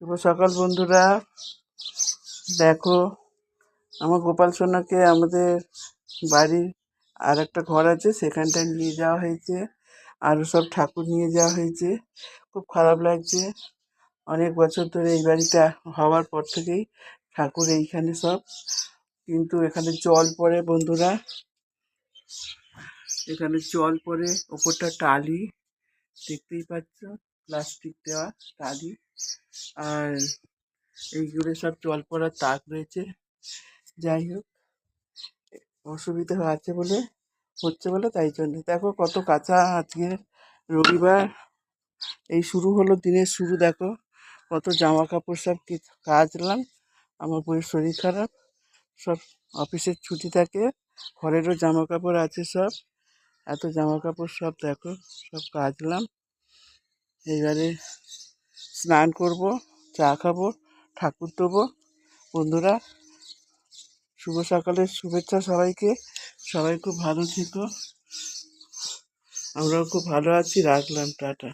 শুভ সকাল বন্ধুরা। দেখো, আমার গোপাল সোনাকে আমাদের বাড়ির আর একটা ঘর আছে, সেখানটায় নিয়ে যাওয়া হয়েছে। আরও সব ঠাকুর নিয়ে যাওয়া হয়েছে। খুব খারাপ লাগছে, অনেক বছর ধরে এই বাড়িটা হওয়ার পর থেকেই ঠাকুর এইখানে সব। কিন্তু এখানে জল পড়ে বন্ধুরা, এখানে জল পড়ে, ওপরটা টালি, দেখতেই পাচ্ছ, প্লাস্টিক দেওয়া টালি। আর এইগুলো সব জল পড়ার তাক রয়েছে। যাই হোক, অসুবিধা হচ্ছে বলে তাই জন্য দেখো কত কাঁচা। আজকে রবিবার, এই শুরু হলো দিনের শুরু। দেখো কত জামা কাপড় সব কাচলাম। আমার বউয়ের শরীর খারাপ, সব অফিসের ছুটি থাকে, ঘরেরও জামা কাপড় আছে সব। এত জামা কাপড় সব দেখো, সব কাচলাম। এইবারে স্নান করব, চা খাবো, ঠাকুর দেবো। বন্ধুরা, শুভ সকালের শুভেচ্ছা সবাইকে। সবাই খুব ভালো থেকো, আমরাও খুব ভালো আছি। রাখলাম, টাটা।